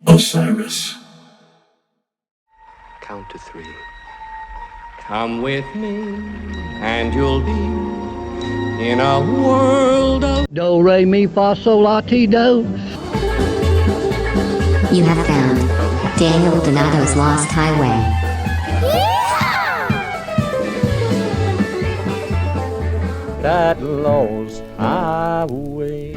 Osiris. Count to 3. Come with me, and you'll be in a world of Do, re, mi, fa, sol, la, ti, do. You have found Daniel Donato's Lost Highway. that lost highway.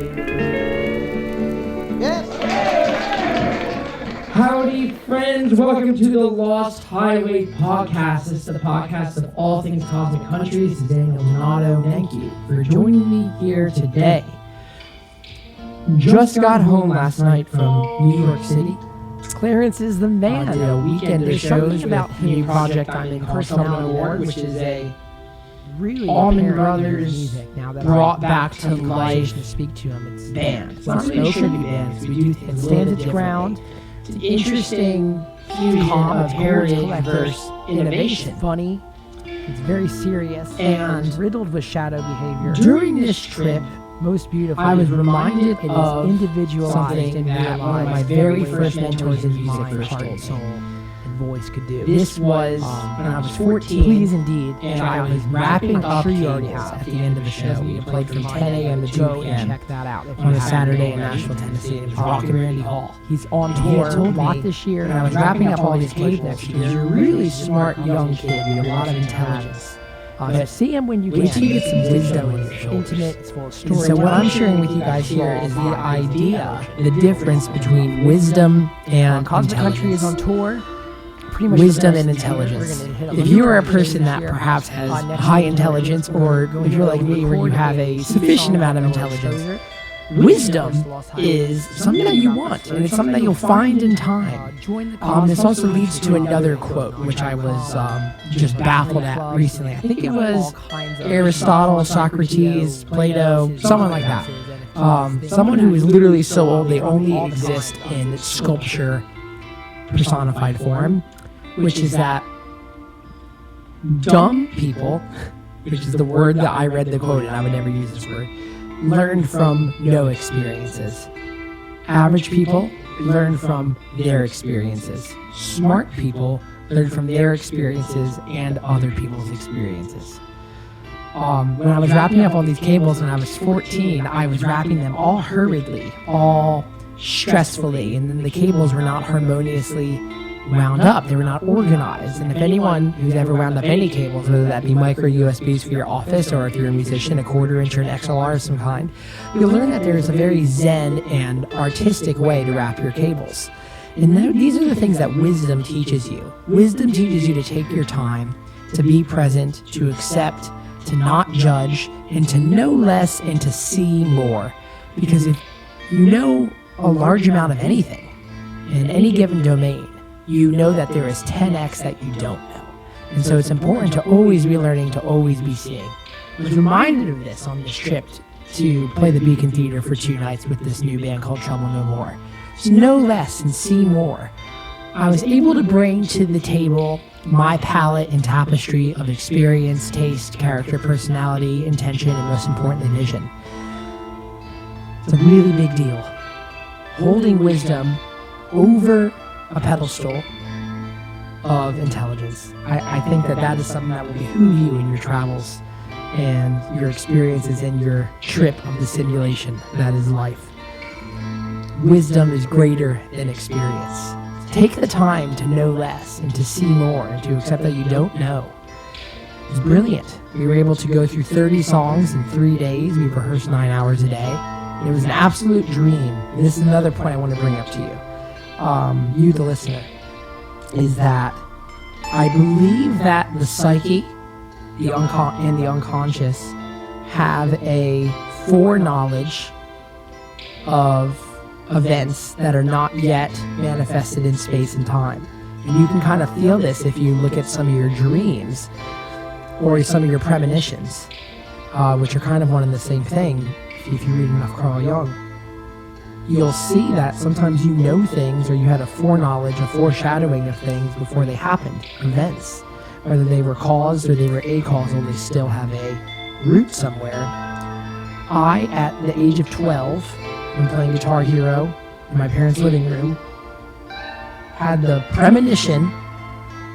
Howdy, friends. Welcome to the Lost Highway podcast. This is the podcast of all things cosmic country. This is Daniel Donato. Thank you for joining me here today. Just got home last night from New York City. Clarence is the man. Did a weekend of shows about the new project I'm in, Personal Award, which is a really Allman Brothers music now that brought back to life to speak to him. It's band. It's not really should be band. We do things It stands its ground. It's an interesting fusion of heritage versus innovation. It's funny. It's very serious And riddled with shadow behavior. During this trip, Most beautiful. I was reminded it of is individualized something and that one of my very first mentors in music mind, first heart, told and me. soul and voice could do. This was when I was 14. Please indeed. And check I out was his wrapping music. I'm up sure you already cables have. at the end of the show. We played from 10 a.m. to 2 Go and p.m. check that out if you on a haven't Saturday in already. Nashville, Tennessee. It was Rockin' Randy Hall. He's on And he tour had told a lot me this year. when I was wrapping up all these cables, next he year. goes, "You're a really smart young kid with a lot of intelligence. So see him when you can. Wait till you get some wisdom in your It's shoulders." intimate. It's full of And story. so what I'm sharing with you guys here is the idea, the difference between wisdom and Cosmic Country is on intelligence. tour. Pretty much Wisdom the and rest of the year. intelligence. We're gonna hit a If lot you are a of person this that year. perhaps has Next high week, intelligence, or if you're like me where you have a sufficient amount of intelligence, Exposure. wisdom is something that you want, and it's something that you'll find in time. This also leads to another quote, which I was just baffled at recently. I think it was Aristotle, Socrates, Plato, someone like that. Someone who is literally so old they only exist in sculpture personified form, which is that dumb people, which is the word that I read the quote and I would never use this word, learn from no experiences. Average people learn from their experiences. Smart people learn from their experiences and other people's experiences. When I was wrapping up all these cables when I was 14, I was wrapping them all hurriedly, all stressfully, and then the cables were not harmoniously wound up. They were not organized. And if anyone who's ever wound up any cables, whether that be micro USBs for your office, or if you're a musician, a quarter inch or an XLR of some kind, you'll learn that there is a very zen and artistic way to wrap your cables. And these are the things that wisdom teaches you. Wisdom teaches you to take your time, to be present, to accept, to not judge, and to know less and to see more. Because if you know a large amount of anything in any given domain, you know that there is 10x that you don't know. And so it's important to always be learning, to always be seeing. I was reminded of this on this trip to play the Beacon Theater for 2 nights with this new band called Trouble No More. To know less and see more. I was able to bring to the table my palette and tapestry of experience, taste, character, personality, intention, and most importantly, vision. It's a really big deal. Holding wisdom over a pedestal of intelligence. I think that is something that will behoove you in your travels and your experiences and your trip of the simulation that is life. Wisdom is greater than experience. Take the time to know less and to see more and to accept that you don't know. It's brilliant. We were able to go through 30 songs in 3 days. We rehearsed 9 hours a day. It was an absolute dream. This is another point I want to bring up to you, the listener, is that I believe that the psyche, and the unconscious have a foreknowledge of events that are not yet manifested in space and time. And you can kind of feel this if you look at some of your dreams or some of your premonitions, which are kind of one and the same thing if you read enough Carl Jung. You'll see that sometimes you know things, or you had a foreknowledge, a foreshadowing of things before they happened, events. Whether they were caused or they were acausal, they still have a root somewhere. I, at the age of 12, when playing Guitar Hero in my parents' living room, had the premonition.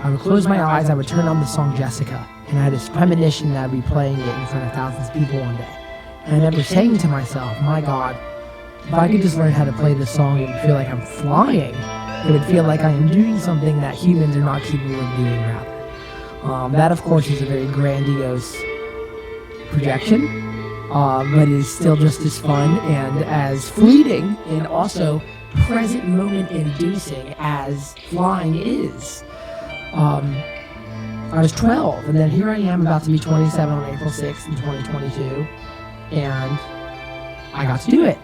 I would close my eyes, I would turn on the song Jessica, and I had this premonition that I'd be playing it in front of thousands of people one day. And I remember saying to myself, my God, if I could just learn how to play this song, it would feel like I'm flying. It would feel like I am doing something that humans are not capable of doing, rather. That, of course, is a very grandiose projection, but it is still just as fun and as fleeting and also present moment inducing as flying is. I was 12, and then here I am about to be 27 on April 6th in 2022, and I got to do it.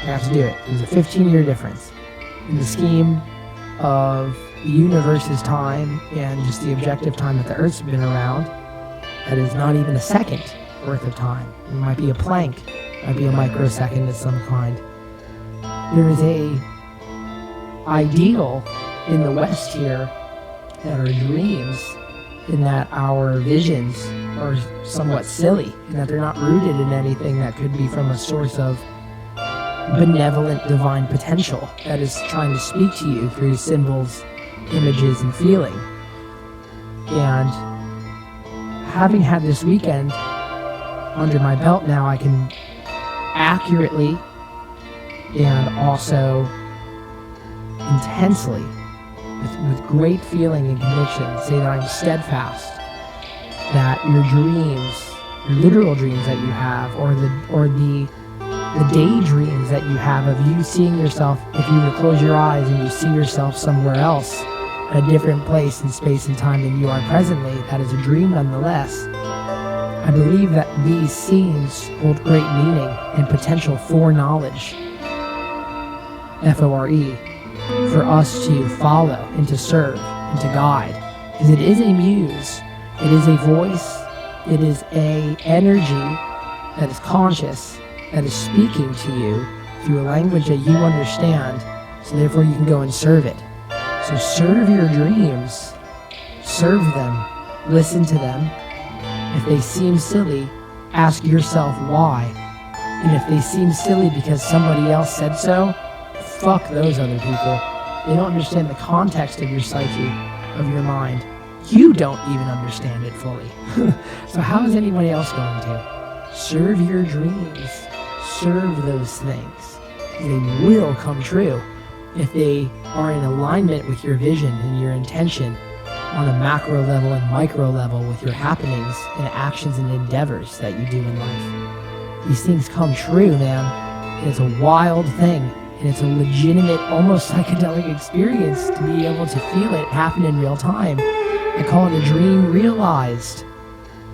It was a 15-year difference in the scheme of the universe's time and just the objective time that the Earth's been around. That is not even a second worth of time. It might be a plank, it might be a microsecond of some kind. There is a ideal in the West here that are dreams, in that our visions are somewhat silly, and that they're not rooted in anything that could be from a source of benevolent divine potential that is trying to speak to you through symbols, images, and feeling. And having had this weekend under my belt now, I can accurately and also intensely, with great feeling and conviction, say that I'm steadfast, that your dreams, your literal dreams that you have, or the daydreams that you have of you seeing yourself, if you were to close your eyes and you see yourself somewhere else, a different place in space and time than you are presently, that is a dream nonetheless. I believe that these scenes hold great meaning and potential for knowledge, F-O-R-E, for us to follow and to serve and to guide. Because it is a muse, it is a voice, it is a energy that is conscious, that is speaking to you through a language that you understand, so therefore you can go and serve it. So serve your dreams, serve them, listen to them. If they seem silly, ask yourself why. And if they seem silly because somebody else said so, fuck those other people. They don't understand the context of your psyche, of your mind. You don't even understand it fully. So how is anybody else going to? Serve your dreams. Serve those things. They will come true if they are in alignment with your vision and your intention on a macro level and micro level with your happenings and actions and endeavors that you do in life. These things come true, man. It's a wild thing, and it's a legitimate, almost psychedelic experience to be able to feel it happen in real time. I call it a dream realized.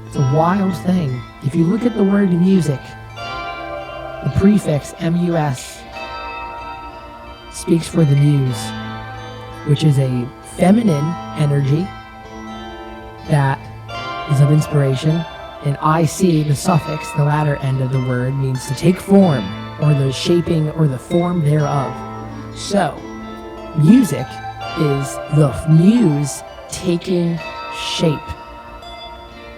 It's a wild thing. If you look at the word music, the prefix M-U-S speaks for the muse, which is a feminine energy that is of inspiration, and I-C, the suffix, the latter end of the word, means to take form, or the shaping or the form thereof. So, music is the muse taking shape.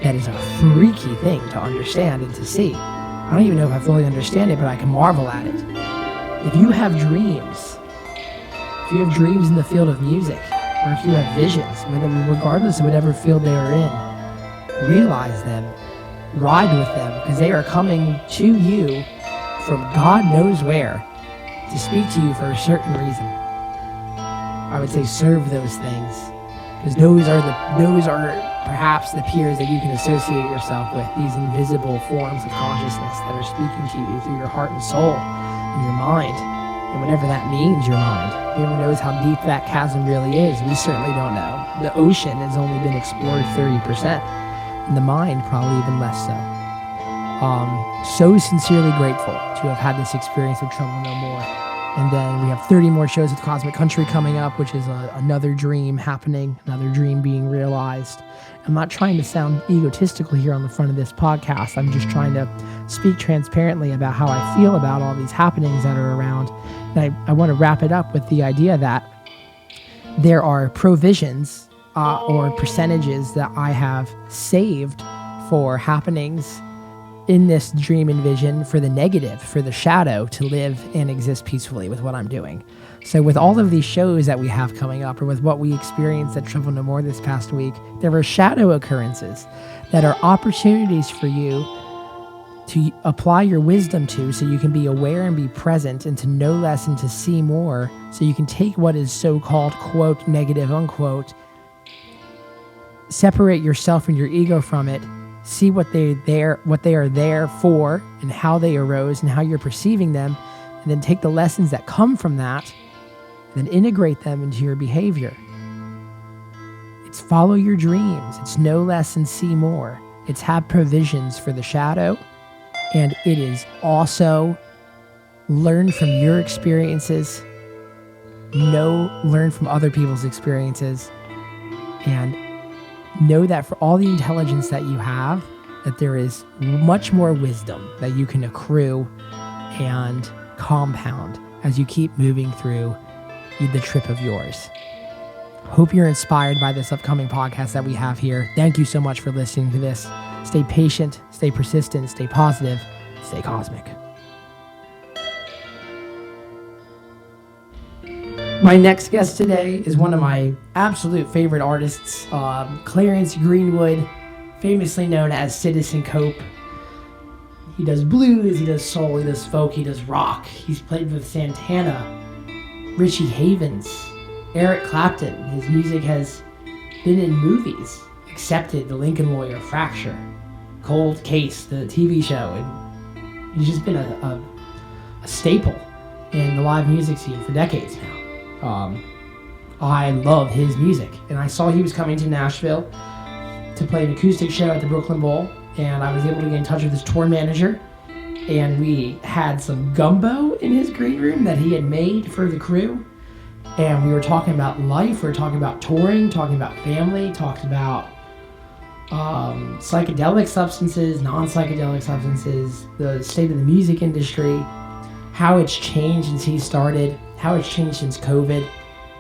That is a freaky thing to understand and to see. I don't even know if I fully understand it, but I can marvel at it. If you have dreams in the field of music, or if you have visions, regardless of whatever field they are in, realize them, ride with them, because they are coming to you from God knows where to speak to you for a certain reason. I would say serve those things, because those are perhaps the peers that you can associate yourself with, these invisible forms of consciousness that are speaking to you through your heart and soul and your mind, and whatever that means, your mind. Who knows how deep that chasm really is? We certainly don't know. The ocean has only been explored 30%, and the mind probably even less so. So sincerely grateful to have had this experience with Trouble No More. And then we have 30 more shows with Cosmic Country coming up, which is another dream happening, another dream being realized. I'm not trying to sound egotistical here on the front of this podcast. I'm just trying to speak transparently about how I feel about all these happenings that are around. And I want to wrap it up with the idea that there are provisions or percentages that I have saved for happenings in this dream and vision, for the negative, for the shadow to live and exist peacefully with what I'm doing. So with all of these shows that we have coming up, or with what we experienced at Travel No More this past week, there were shadow occurrences that are opportunities for you to apply your wisdom to, so you can be aware and be present, and to know less and to see more, so you can take what is so-called, quote, negative, unquote, separate yourself and your ego from it, see what they are there for, and how they arose and how you're perceiving them, and then take the lessons that come from that, and then integrate them into your behavior. It's follow your dreams. It's know less and see more. It's have provisions for the shadow, and it is also learn from your experiences, learn from other people's experiences, and know that for all the intelligence that you have, that there is much more wisdom that you can accrue and compound as you keep moving through the trip of yours. Hope you're inspired by this upcoming podcast that we have here. Thank you so much for listening to this. Stay patient, stay persistent, stay positive, stay cosmic. My next guest today is one of my absolute favorite artists, Clarence Greenwood, famously known as Citizen Cope. He does blues, he does soul, he does folk, he does rock. He's played with Santana, Richie Havens, Eric Clapton. His music has been in movies, Accepted, The Lincoln Lawyer, Fracture, Cold Case, the TV show, and he's just been a staple in the live music scene for decades now. I love his music, and I saw he was coming to Nashville to play an acoustic show at the Brooklyn Bowl, and I was able to get in touch with his tour manager, and we had some gumbo in his green room that he had made for the crew, and we were talking about life, we were talking about touring, talking about family, talked about psychedelic substances, non-psychedelic substances, the state of the music industry, how it's changed since he started, how it's changed since COVID.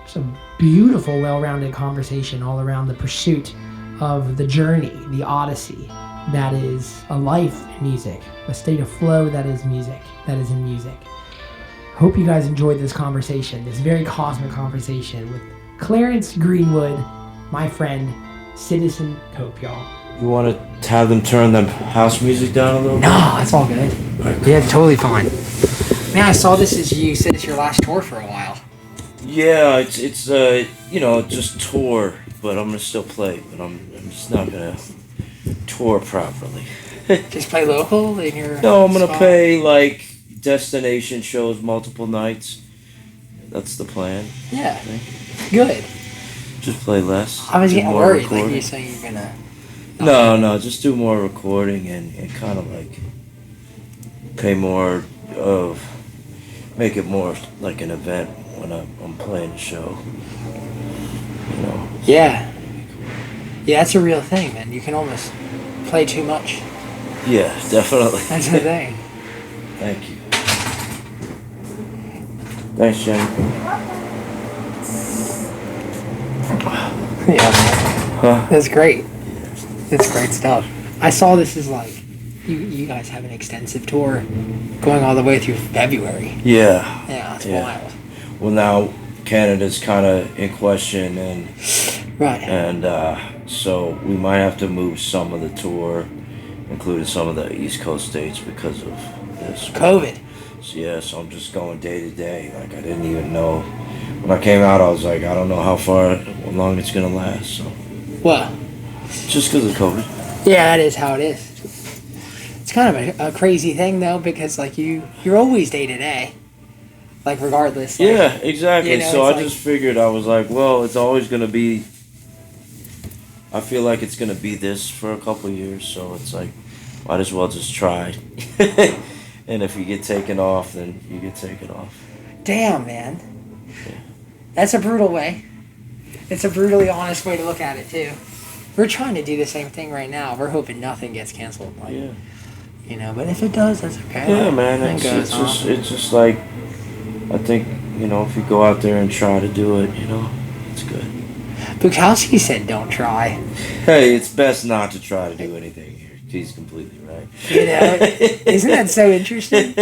It's a beautiful, well-rounded conversation all around the pursuit of the journey, the odyssey that is a life in music, a state of flow that is music, that is in music. Hope you guys enjoyed this conversation, this very cosmic conversation with Clarence Greenwood, my friend, Citizen Cope, y'all. You want to have them turn the house music down a little bit? No, it's all good. Yeah, totally fine. Man, I saw this as you said it's your last tour for a while. Yeah, it's just tour, but I'm gonna still play, but I'm just not gonna tour properly. Just play local in your No, I'm gonna spot? play like destination shows multiple nights. That's the plan. Yeah, good. Just play less. I was do getting more worried, recording. like you're saying you're gonna... No, just do more recording and kind of like make it more like an event when I'm playing a show. You know. Yeah. Yeah, that's a real thing, man. You can almost play too much. Yeah, definitely. That's the thing. Thank you. Thanks, Jenny. Yeah, man. Huh? That's great. That's great stuff. I saw this as like, you guys have an extensive tour going all the way through February. Yeah. Yeah, that's Yeah. wild. Well, now Canada's kind of in question, Right. and so we might have to move some of the tour, including some of the East Coast states, because of this COVID. So, yeah, so I'm just going day to day. Like, I didn't even know. When I came out, I was like, I don't know how long it's gonna last. So Well, just because of COVID. yeah, that is how it is. It's kind of a crazy thing though, because like you're always day to day, like regardless. Like, Yeah, exactly. you know, So it's I just figured, I was like, well, it's always gonna be. I feel like it's gonna be this for a couple of years, so it's like, might as well just try. And if you get taken off, then you get taken off. Damn, man. Yeah. That's a brutal way. It's a brutally honest way to look at it too. We're trying to do the same thing right now. We're hoping nothing gets canceled. Like, Yeah. You know, but if it does, that's okay. Yeah, man. It goes on. It's just like, I think, if you go out there and try to do it, it's good. Bukowski said don't try. Hey, it's best not to try to do anything here. He's completely right. You know, isn't that so interesting?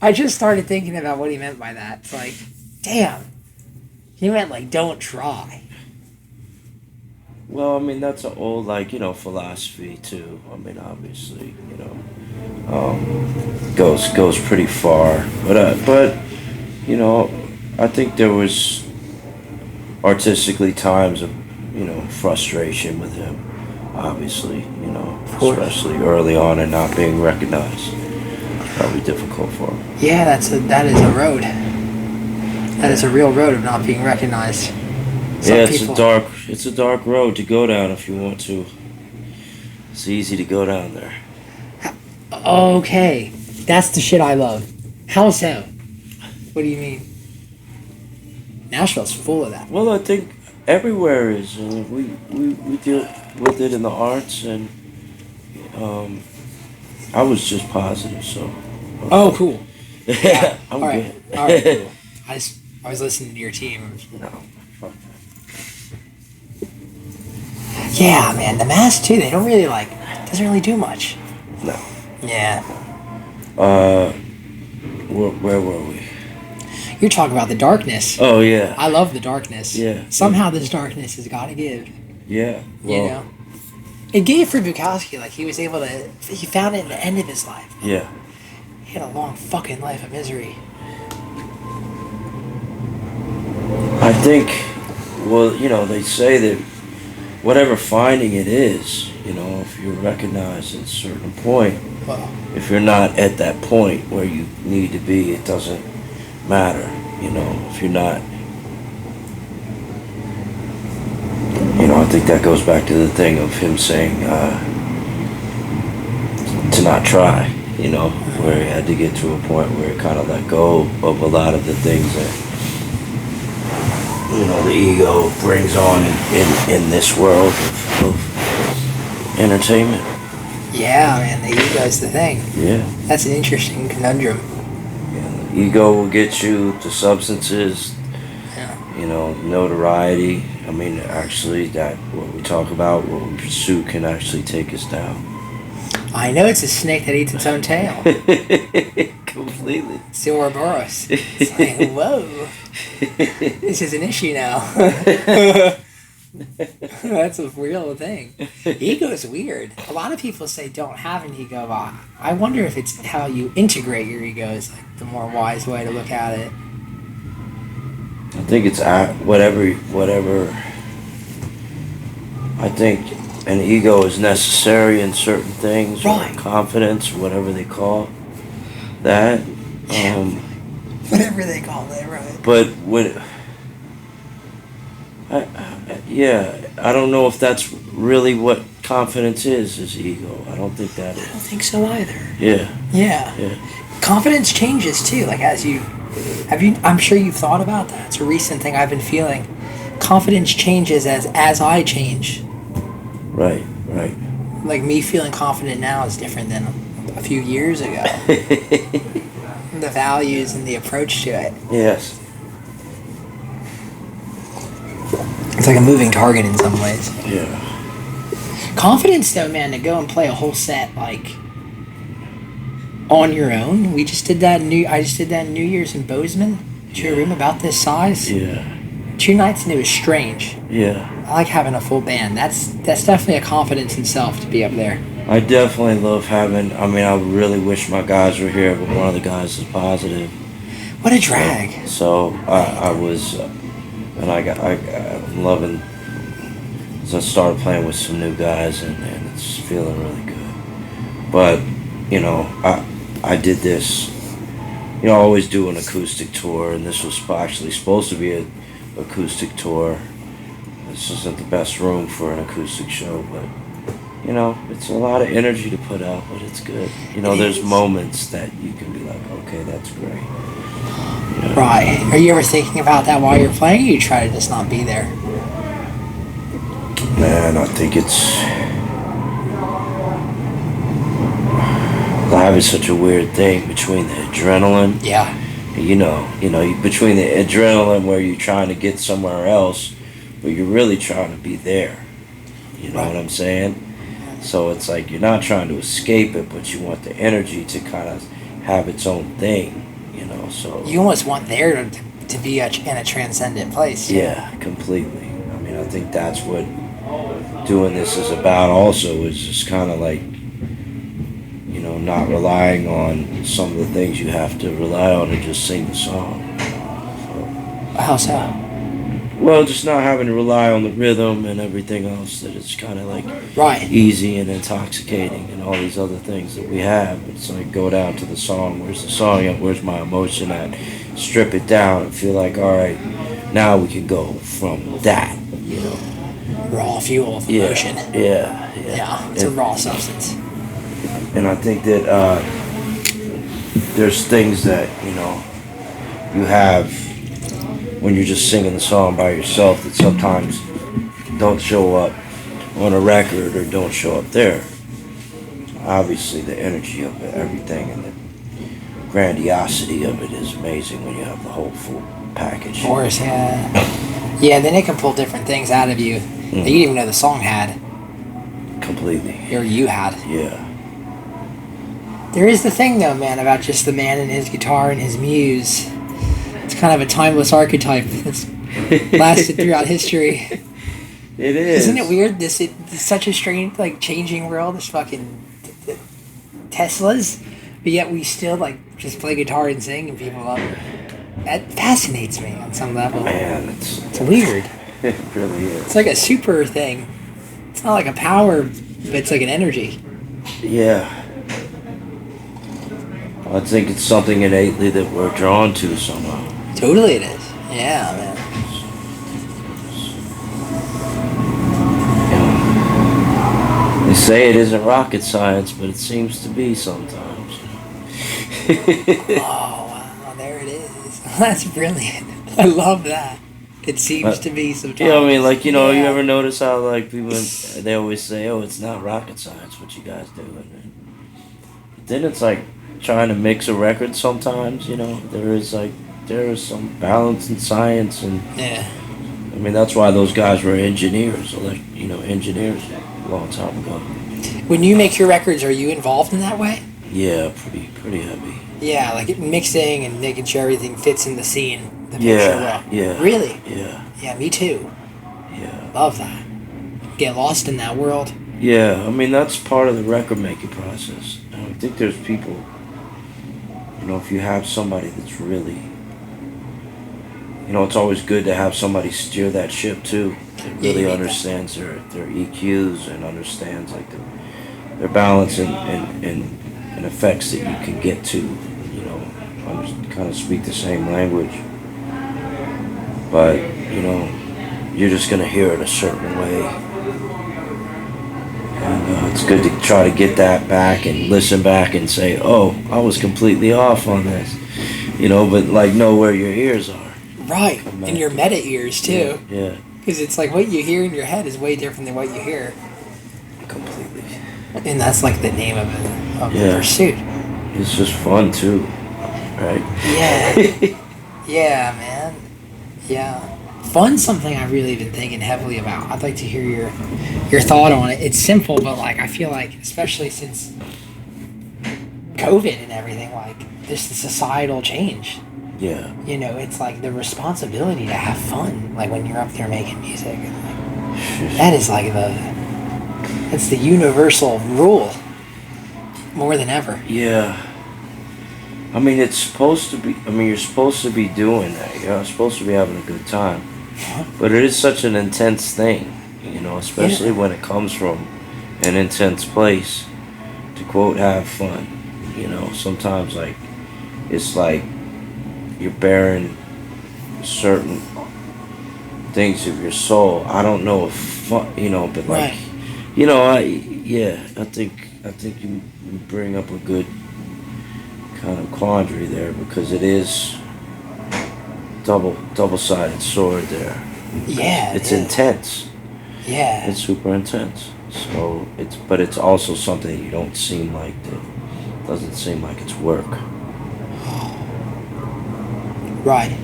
I just started thinking about what he meant by that. It's like, damn. He meant like, don't try. Well, I mean, that's an old, like, philosophy, too. I mean, obviously, goes pretty far. But, I think there was artistically times of, frustration with him, obviously, especially early on and not being recognized. It's probably difficult for him. Yeah, that is a road. That is a real road of not being recognized. It's a dark road to go down if you want to. It's easy to go down there. Okay, that's the shit I love. How so? What do you mean? Nashville's full of that. Well, I think everywhere is. We deal with it in the arts, and I was just positive, so. Oh, cool. Yeah. I'm all right. good. All right. Cool. I was listening to your team. No, fuck that. Yeah, man. The Mask too. They don't really doesn't really do much. No. Yeah. Where were we? You're talking about the darkness. Oh yeah. I love the darkness. Yeah. Somehow this darkness has got to give. Yeah. Well, It gave for Bukowski. He found it at the end of his life. Yeah. He had a long fucking life of misery. I think, they say that whatever finding it is, if you're recognized at a certain point, Well, if you're not at that point where you need to be, it doesn't matter, if you're not, I think that goes back to the thing of him saying, to not try, where he had to get to a point where he kind of let go of a lot of the things that, the ego brings on in this world of entertainment. yeah, man. The ego's the thing. Yeah. That's an interesting conundrum. Yeah, the ego will get you to substances, Yeah. Notoriety. I mean, actually, that what we talk about, what we pursue, can actually take us down. I know it's a snake that eats its own tail. Completely. It's the Ouroboros. It's like, whoa. This is an issue now. That's a real thing. Ego is weird. A lot of people say don't have an ego. I wonder if it's how you integrate your ego is the more wise way to look at it. I think it's whatever. I think an ego is necessary in certain things, Right. or confidence, whatever they call that. Whatever they call it, right? But I don't know if that's really what confidence is ego. I don't think that I don't is. think so either. Yeah. Yeah. Yeah. Confidence changes too. I'm sure you've thought about that. It's a recent thing I've been feeling. Confidence changes as I change. Right. Like me feeling confident now is different than a few years ago. The values and the approach to it. Yes. It's like a moving target in some ways. Yeah. Confidence though, man, to go and play a whole set on your own. I just did that in New Year's in Bozeman. To a room about this size. Yeah. 2 nights and it was strange. Yeah. I like having a full band. That's definitely a confidence in self to be up there. I definitely love having. I mean, I really wish my guys were here, but one of the guys is positive. What a drag. So I was, and I'm loving. So I started playing with some new guys, and it's feeling really good. But I did this. I always do an acoustic tour, and this was actually supposed to be an acoustic tour. This isn't the best room for an acoustic show, but it's a lot of energy to put out, but it's good. There's moments that you can be like, okay, that's great. Right. Are you ever thinking about that while you're playing, or you try to just not be there? Man, I think live is such a weird thing between the adrenaline. Yeah. Between the adrenaline where you're trying to get somewhere else, but you're really trying to be there. You know what I'm saying? So it's like you're not trying to escape it, but you want the energy to kind of have its own thing. So You almost want there to be in a transcendent place. yeah, completely. I mean, I think that's what doing this is about. Also, is just kind of like, not relying on some of the things you have to rely on and just sing the song. How so? Well, just not having to rely on the rhythm and everything else. That it's kind of like Right. easy and intoxicating and all these other things that we have. It's like go down to the song. Where's the song at? Where's my emotion at? Strip it down and feel like, all right, now we can go from that. Raw fuel of emotion. Yeah. Yeah, it's a raw substance. And I think that there's things that you have when you're just singing the song by yourself that sometimes don't show up on a record or don't show up there. Obviously, the energy of it, everything, and the grandiosity of it is amazing when you have the whole full package. Of course, yeah. Yeah, then it can pull different things out of you that you didn't even know the song had. Completely. Or you had. Yeah. There is the thing, though, man, about just the man and his guitar and his muse. It's kind of a timeless archetype that's lasted throughout history. It is. Isn't it weird? It's such a strange, changing world. This fucking Teslas, but yet we still just play guitar and sing and people love it. That fascinates me on some level. Man, it's weird. It really is. It's like a super thing. It's not like a power, but it's like an energy. Yeah. I think it's something innately that we're drawn to somehow. Totally it is. Yeah, man. They say it isn't rocket science, but it seems to be sometimes. Oh, wow, there it is. That's brilliant. I love that. It seems to be sometimes. Yeah, I mean, you ever notice how, people, they always say, oh, it's not rocket science what you guys do. And then it's trying to mix a record sometimes, there is some balance in science. And yeah. I mean, that's why those guys were engineers, engineers a long time ago. When you make your records, are you involved in that way? Yeah, pretty heavy. Yeah, mixing and making sure everything fits in the scene. The picture well. Yeah. Really? Yeah. Yeah, me too. Yeah. Love that. Get lost in that world. Yeah, I mean, that's part of the record making process. And I think there's people, if you have somebody that's really, it's always good to have somebody steer that ship too. That really understands their EQs and understands their balance and effects that you can get to, kind of speak the same language. But, you're just going to hear it a certain way. And it's good to try to get that back and listen back and say, oh, I was completely off on this. But know where your ears are. Right, and your meta ears too. Yeah. Because it's what you hear in your head is way different than what you hear. Completely. And that's the name of the pursuit. It's just fun too, right? Yeah. Yeah, man. Yeah. Fun's something I've really been thinking heavily about. I'd like to hear your thought on it. It's simple, but I feel especially since COVID and everything, just the societal change. Yeah. It's the responsibility to have fun. When you're up there making music. That is that's the universal rule. More than ever. Yeah. I mean, it's supposed to be, you're supposed to be doing that. You're supposed to be having a good time. But it is such an intense thing, especially when it comes from an intense place. To quote, have fun. Sometimes, it's you're bearing certain things of your soul. I don't know if fun, but right. I think you bring up a good kind of quandary there because it is double-sided sword there. Yeah. It's intense. Yeah. It's super intense. So it's also something you don't seem doesn't seem like it's work. Right.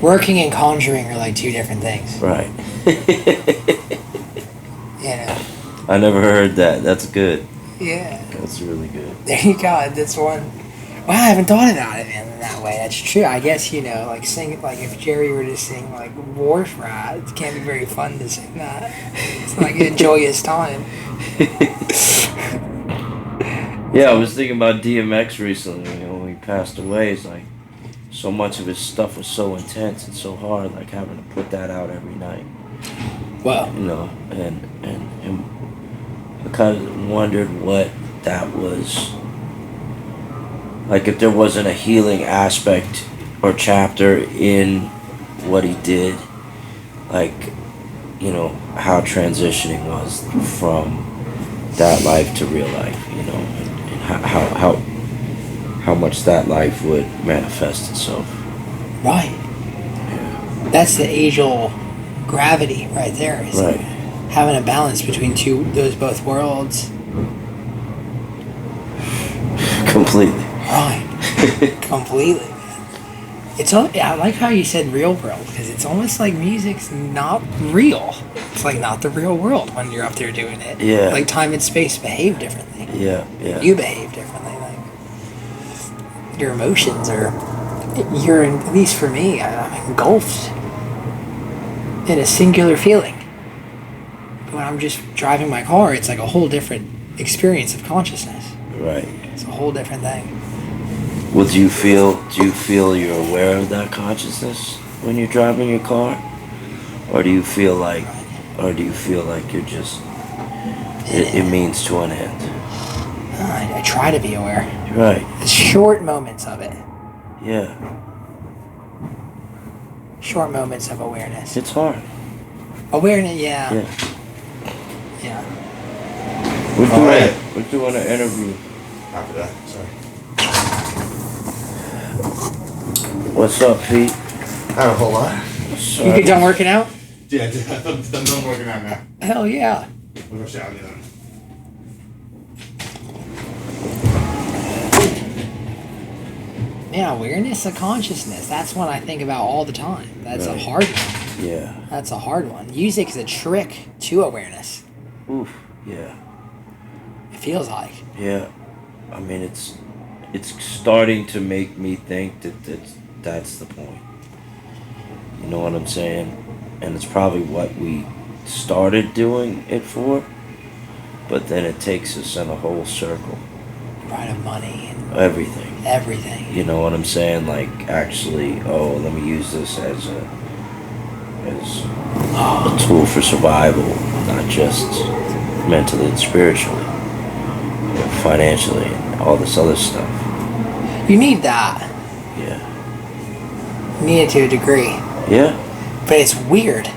Working and conjuring are two different things. Right. I never heard that. That's good. Yeah. That's really good. There you go. That's one Wow, I haven't thought about it, man, in that way. That's true. I guess, like sing, like if Jerry were to sing like Wharf Rat, it can't be very fun to sing that. It's not like a joyous time. Yeah, I was thinking about DMX recently. When he passed away, it's like so much of his stuff was so intense and so hard, like having to put that out every night. Wow. And I kind of wondered what that was. Like if there wasn't a healing aspect or chapter in what he did, like, how transitioning was from that life to real life, and how much that life would manifest itself. Right. Yeah. That's the age-old gravity right there. Is Right. Having a balance between those both worlds. Completely. Right. Completely, man. I like how you said real world, because it's almost like music's not real. It's like not the real world when you're up there doing it. Yeah. Like time and space behave differently. Yeah. You behave differently. Like your emotions you're at least for me, I'm engulfed in a singular feeling. When I'm just driving my car, it's like a whole different experience of consciousness. Right. It's a whole different thing. Well, do you feel you're aware of that consciousness when you're driving your car? Or do you feel like you're just, it means to an end? I try to be aware. Right. It's short moments of it. Yeah. Short moments of awareness. It's hard. Awareness, yeah. Yeah. Yeah. We're doing an interview. After that, sorry. What's up, Pete? Not a whole lot. You get done working out? Yeah, I'm done working out now. Hell yeah. We'll go shower, get on. Yeah, awareness of consciousness. That's one I think about all the time. That's a hard one. Yeah. That's a hard one. Music is a trick to awareness. Oof. Yeah. It feels like. Yeah. I mean, it's starting to make me think that's the point. You know what I'm saying? And it's probably what we started doing it for, but then it takes us in a whole circle. Right, of money and Everything. everything. You know what I'm saying? Like, actually, let me use this as a tool for survival, not just mentally and spiritually, financially, and all this other stuff. You need that. Yeah. You need it to a degree. Yeah. But it's weird.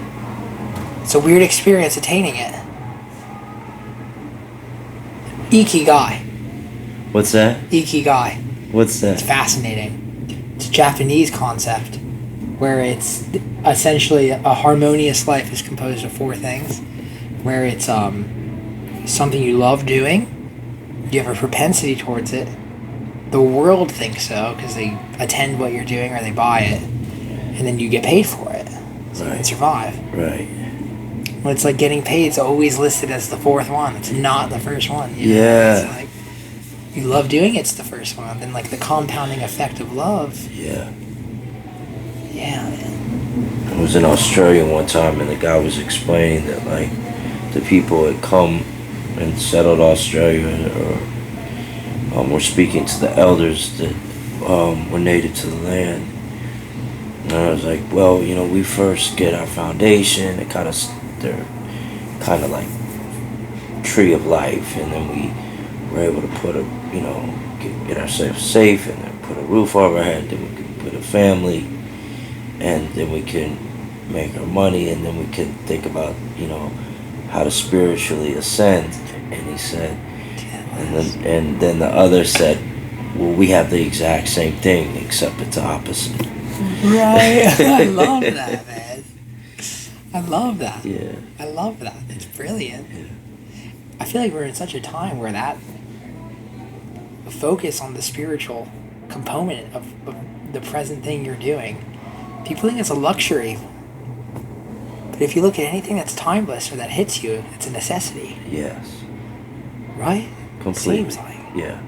It's a weird experience attaining it. Ikigai. What's that? Ikigai. What's It's that? fascinating. It's a Japanese concept where it's essentially a harmonious life is composed of four things. Where it's something you love doing, you have a propensity towards it, the world thinks so because they attend what you're doing or they buy it, and then you get paid for it so you can survive. Right. When it's like getting paid, it's always listed as the fourth one. It's not the first one. Yeah. It's like you love doing it's the first one. Then like the compounding effect of love. Yeah. Yeah, man. I was in Australia one time, and the guy was explaining that, like, the people that come and settled Australia or were speaking to the elders that were native to the land. And I was like, well, we first get our foundation. They're kind of like tree of life, and then we were able to put get ourselves safe, and then put a roof over our head. Then we could put a family, and then we can make our money, and then we can think about how to spiritually ascend. And he said, and then the other said, well, we have the exact same thing except it's opposite. Right. I love that, man. I love that. Yeah. I love that. It's brilliant. Yeah. I feel like we're in such a time where that focus on the spiritual component of the present thing you're doing, people think it's a luxury. But if you look at anything that's timeless or that hits you, it's a necessity. Yes. Right? Completely. Seems like. Yeah.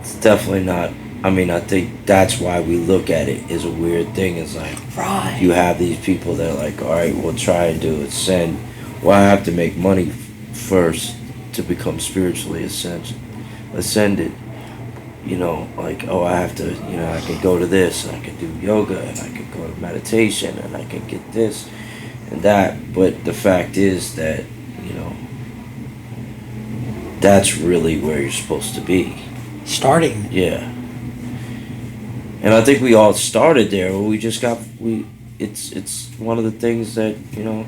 It's definitely not. I mean, I think that's why we look at it as a weird thing. It's like Right. you have these people that are like, all right, we'll try and do ascend. Well, I have to make money first to become spiritually ascended. You know, like, oh, I have to, you know, I can go to this, and I can do yoga, and I can go to meditation, and I can get this and that. But the fact is that, you know, that's really where you're supposed to be. Starting. Yeah. And I think we all started there. We just got it's one of the things that, you know,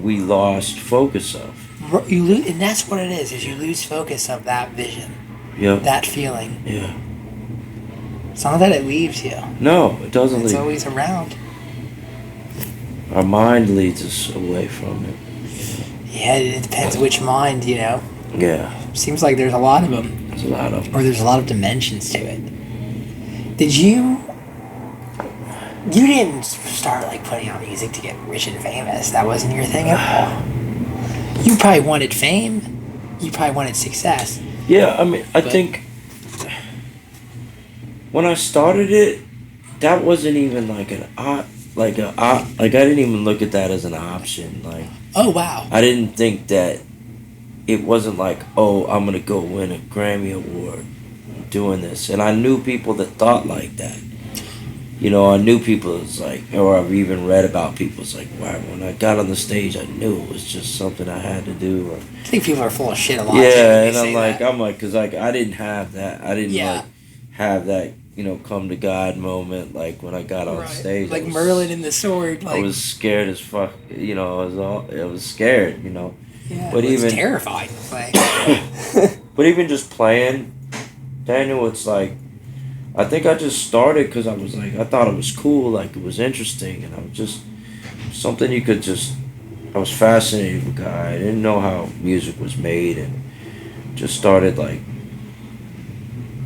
we lost focus of. You lose, and that's what it is you lose focus of that vision, Yep. that feeling. Yeah. It's not that it leaves you. No, it doesn't It's leave. always around. Our mind leads us away from it. Yeah, it depends which mind, you know. Yeah. Seems like there's a lot of them. There's a lot of them. Or there's a lot of dimensions to it. Did you... You didn't start, like, putting out music to get rich and famous. That wasn't your thing at all. You probably wanted fame. You probably wanted success. Yeah, I mean, I think when I started it, that wasn't even like like I didn't even look at that as an option. Like, oh wow, I didn't think that it wasn't like, oh, I'm gonna go win a Grammy Award doing this. And I knew people that thought like that. You know, I knew people was like, or I've even read about people. It's like, wow, when I got on the stage, I knew it was just something I had to do. Or, I think people are full of shit a lot. yeah, and I'm like, cause like I didn't have that. I didn't Yeah. like have that, you know, come to God moment. Like when I got on stage, like I was, Merlin and the sword. Like, I was scared as fuck. You know, I was scared. You know, yeah, but it was even terrifying. Like, but even just playing, Daniel, it's like, I think I just started because I was like, I thought it was cool, like it was interesting, and I was just something you could just. I was fascinated with God. I didn't know how music was made, and just started like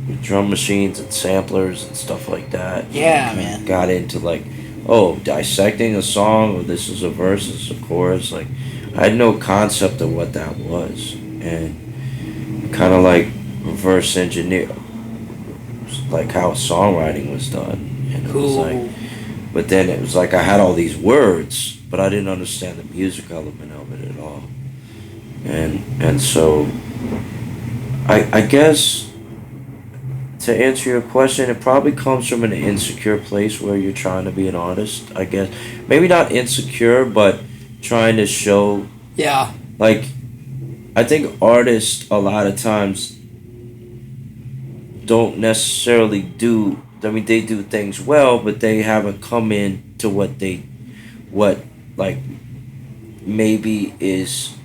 with drum machines and samplers and stuff like that. Yeah, And man. got into like, oh, dissecting a song, or this is a verse, this is a chorus. Like, I had no concept of what that was, and kind of like reverse engineer, like how songwriting was done. And it was like, but then it was like I had all these words, but I didn't understand the music element of it at all. And so I guess to answer your question, it probably comes from an insecure place where you're trying to be an artist, I guess. Maybe not insecure, but trying to show, yeah, like, I think artists a lot of times don't necessarily do, I mean, they do things well, but they haven't come in to what like maybe is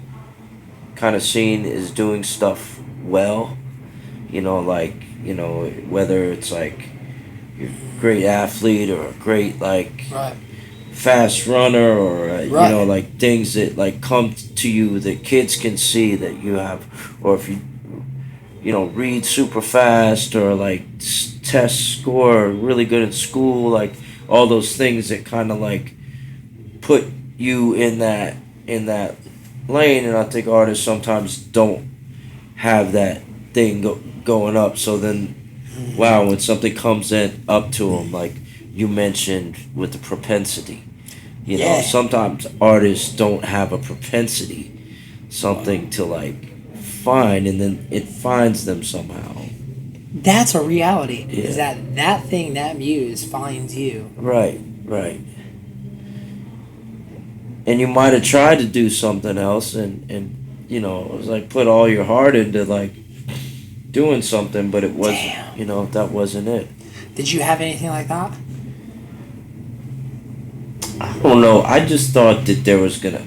kind of seen as doing stuff well, you know, like, you know, whether it's like you're a great athlete or a great like right. fast runner, or you Right. know, like things that like come to you that kids can see that you have, or if you know, read super fast, or like test score really good in school, like all those things that kind of like put you in that lane. And I think artists sometimes don't have that thing going up. So then, wow, when something comes in up to them, like you mentioned with the propensity, you know, sometimes artists don't have a propensity, something to like find, and then it finds them somehow. That's a reality. Yeah. Is that thing, that muse finds you. Right. And you might have tried to do something else, and you know, it was like put all your heart into like doing something, but it wasn't. Damn. You know, that wasn't it. Did you have anything like that? I don't know. I just thought that there was gonna.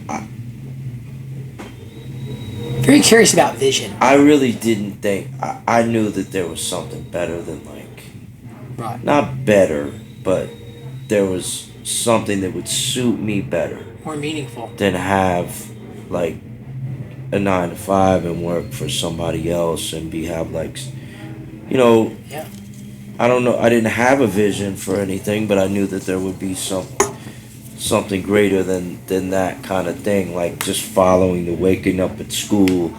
Very curious about vision. I really didn't think. I knew that there was something better than like. Right. Not better, but there was something that would suit me better More meaningful. than have like a 9 to 5 and work for somebody else and have like, you know. Yeah. I don't know. I didn't have a vision for anything, but I knew that there would be something greater than that kind of thing. Like just following the waking up at school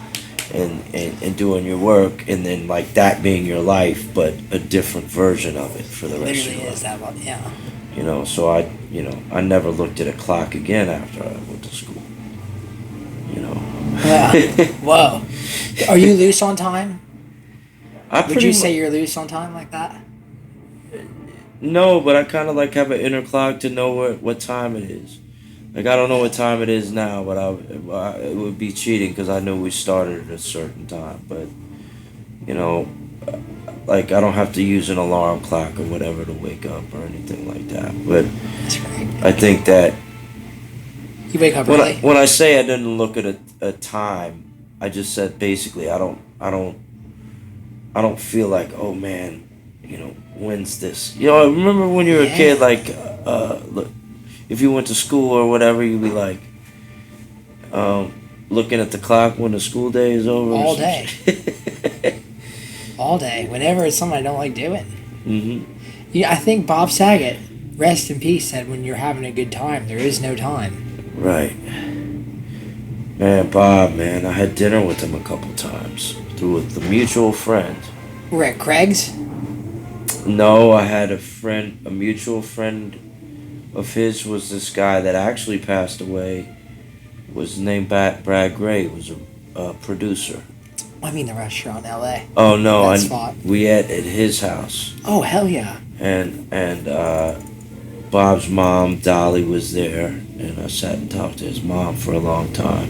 and doing your work, and then like that being your life, but a different version of it for the It rest of literally your is life. that. Yeah. You know, so I never looked at a clock again after I went to school. You know. Yeah. Whoa. Are you loose on time? Would you say mu- you're loose on time like that? No, but I kind of like have an inner clock to know what time it is. Like I don't know what time it is now, but it would be cheating because I knew we started at a certain time. But you know, like I don't have to use an alarm clock or whatever to wake up or anything like that. But That's great. I think that You wake up when early. when I say I didn't look at a time, I just said basically I don't feel like, oh man, you know, when's this? You know, I remember when you were a kid, like, look, if you went to school or whatever, you'd be like, looking at the clock when the school day is over. All day. All day. Whenever it's something I don't like doing. Hmm. Yeah, I think Bob Saget, rest in peace, said when you're having a good time, there is no time. Right. Man, Bob, man, I had dinner with him a couple times through the mutual friend. We're at Craig's. No, I had a mutual friend of his was this guy that actually passed away. Was named Brad Gray. Was a producer. I mean the restaurant in L.A. Oh no, That spot. we ate at his house, Oh, hell yeah. and Bob's mom Dolly was there, and I sat and talked to his mom for a long time.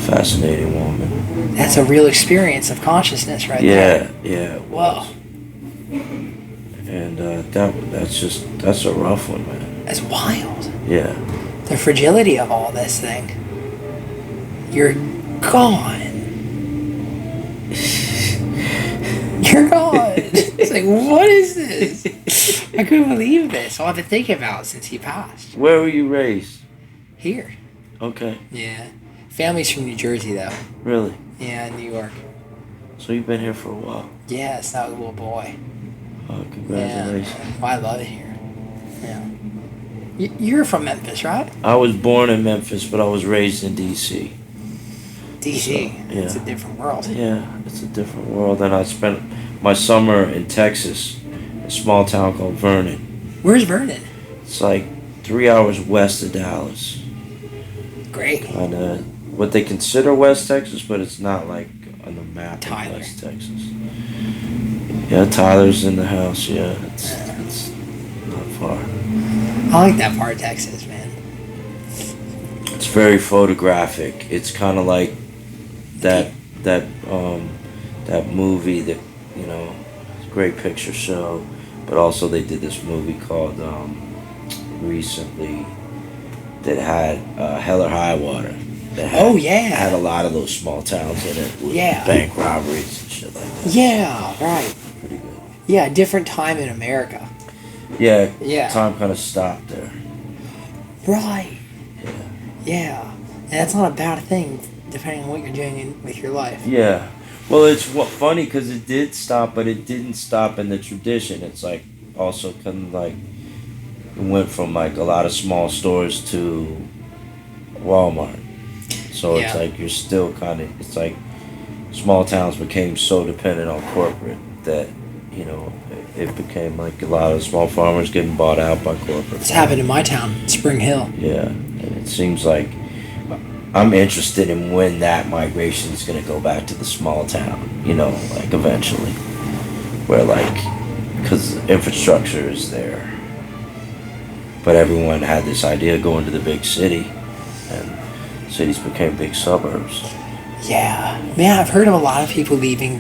Fascinating woman. That's a real experience of consciousness right Yeah, there. yeah. Whoa. And that's a rough one, man. That's wild. Yeah. The fragility of all this thing. You're gone. You're gone. It's like, what is this? I couldn't believe this. All I've been thinking about since he passed. Where were you raised? Here. Okay. Yeah. Family's from New Jersey, though. Really? Yeah, New York. So you've been here for a while. Yeah, since I was a little boy. Oh, congratulations. Yeah. Well, I love it here. Yeah. You're from Memphis, right? I was born in Memphis, but I was raised in D.C. D.C. Yeah. It's a different world. Yeah, it's a different world. And I spent my summer in Texas, a small town called Vernon. Where's Vernon? It's like 3 hours west of Dallas. Great. On what they consider West Texas, but it's not like on the map of Tyler. West Texas. Yeah, Tyler's in the house. Yeah, it's not far. I like that part of Texas, man. It's very photographic. It's kind of like that movie that, you know, great picture show, but also they did this movie called recently that had Hell or High Water. That had, Oh, yeah. had a lot of those small towns in it with Yeah. bank robberies and shit like that. Yeah, right. Pretty good. Yeah, different time in America. Yeah. Yeah. Time kind of stopped there. Right. Yeah. Yeah. And that's not a bad thing, depending on what you're doing with your life. Yeah. Well, it's funny because it did stop, but it didn't stop in the tradition. It's like also kind of like it went from like a lot of small stores to Walmart. So it's Yeah. like you're still kind of, it's like small towns became so dependent on corporate that, you know, it became like a lot of small farmers getting bought out by corporate. It's happened in my town, Spring Hill. Yeah, and it seems like I'm interested in when that migration is going to go back to the small town, you know, like eventually. Where like, because infrastructure is there. But everyone had this idea of going to the big city, and cities became big suburbs. Yeah. Man, I've heard of a lot of people leaving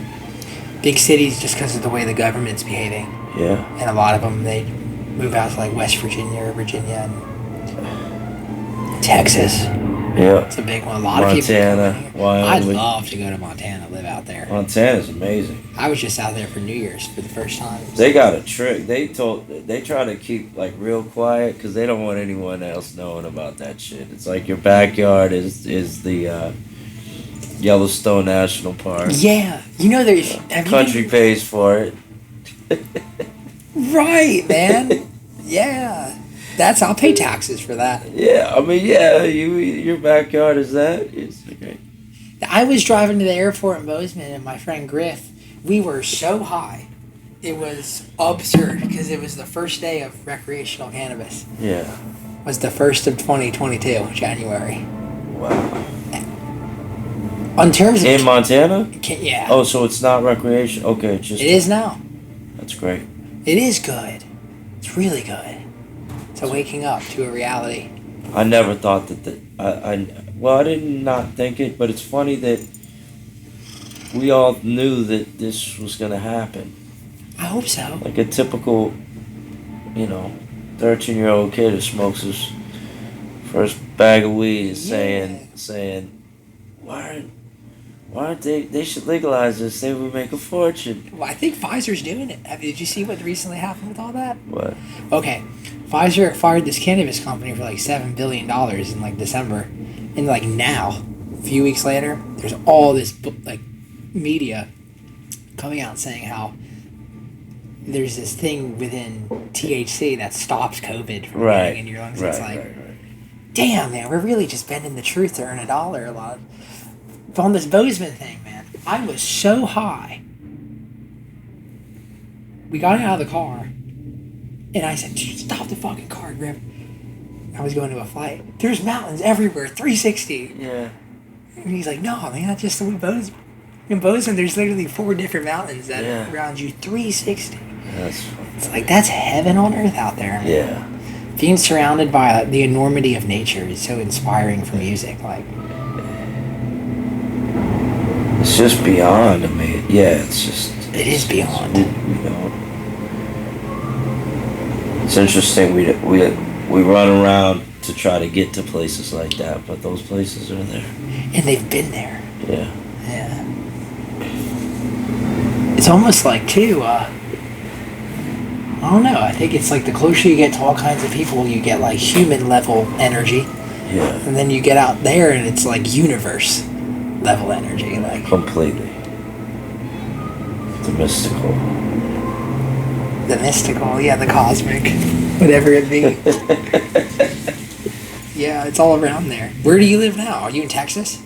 big cities just because of the way the government's behaving. Yeah. And a lot of them, they move out to like West Virginia or Virginia and Texas. Yeah. It's a big one. A lot of Montana, people. I'd Wyoming. love to go to Montana, live out there. Montana's amazing. I was just out there for New Year's for the first time. They got a trick. They try to keep like real quiet because they don't want anyone else knowing about that shit. It's like your backyard is the Yellowstone National Park. Yeah, you know there's Country pays for it. Right, man. Yeah, I'll pay taxes for that. Yeah, I mean, yeah, your backyard is that. It's great. I was driving to the airport in Bozeman, and my friend Griff, we were so high. It was absurd because it was the first day of recreational cannabis. Yeah. It was the 1st of 2022, January. Wow. On terms of In Montana? yeah. Oh, so it's not recreation. Okay, it's just. It is now. That's great. It is good. It's really good. It's a waking up to a reality. I never thought that. I did not think it, but it's funny that we all knew that this was going to happen. I hope so. Like a typical, 13-year-old kid who smokes his first bag of weed is saying, why aren't they should legalize this, they would make a fortune. Well, I think Pfizer's doing it. Did you see what recently happened with all that? What? Okay, Pfizer acquired this cannabis company for like $7 billion in like December. And like now, a few weeks later, there's all this like media coming out saying how there's this thing within THC that stops COVID from getting in your lungs. It's like, damn, man, we're really just bending the truth to earn $1 a lot. But on this Bozeman thing, man, I was so high. We got out of the car, and I said, "Dude, stop the fucking car, Grip." I was going to a flight. There's mountains everywhere, 360. Yeah. And he's like, "No, man, that's just in Bozeman. In Bozeman, there's literally 4 different mountains that are around you, 360. It's like, that's heaven on earth out there, man. Yeah. Being surrounded by the enormity of nature is so inspiring for music. Like, it's just beyond. I mean, yeah, it's just. It is beyond. It's interesting. We run around to try to get to places like that, but those places are there. And they've been there. Yeah. Yeah. It's almost like, too, I don't know, I think it's like the closer you get to all kinds of people, you get like human level energy. Yeah. And then you get out there and it's like universe level energy. Like Completely. The mystical. The mystical, yeah, the cosmic. Whatever it be. Yeah, it's all around there. Where do you live now? Are you in Texas?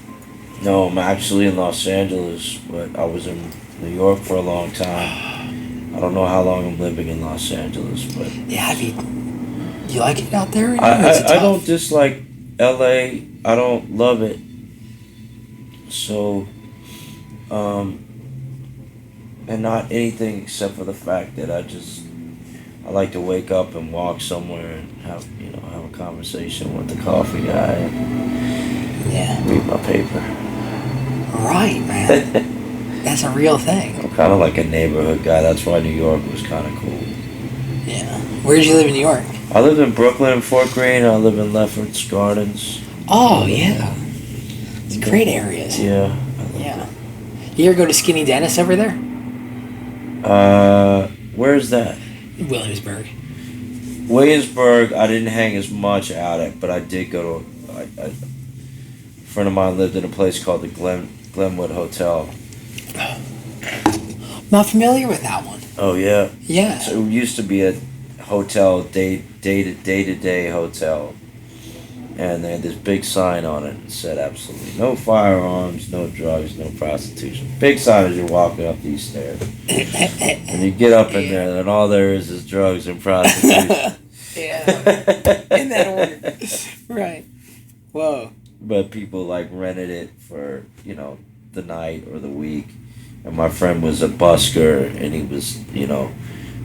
No, I'm actually in Los Angeles, but I was in New York for a long time. I don't know how long I'm living in Los Angeles, but yeah, I mean, you like it out there? I don't dislike LA. I don't love it. So, and not anything except for the fact that I like to wake up and walk somewhere and have a conversation with the coffee guy and read my paper. Right, man. That's a real thing. I'm kind of like a neighborhood guy. That's why New York was kind of cool. Yeah. Where did you live in New York? I live in Brooklyn and Fort Greene. I live in Lefferts Gardens. Oh, yeah. It's great areas. Yeah. Yeah. You ever go to Skinny Dennis over there? Where's that? Williamsburg. Williamsburg, I didn't hang as much out at, but I did go to. A friend of mine lived in a place called the Glenwood Hotel. Not familiar with that one. Oh yeah. Yeah. So it used to be a hotel, day to day hotel, and they had this big sign on it that said absolutely no firearms, no drugs, no prostitution. Big sign as you're walking up these stairs, and you get up in there, and all there is drugs and prostitution. Yeah. In that order. Right. Whoa. But people like rented it for the night or the week. And my friend was a busker, and he was,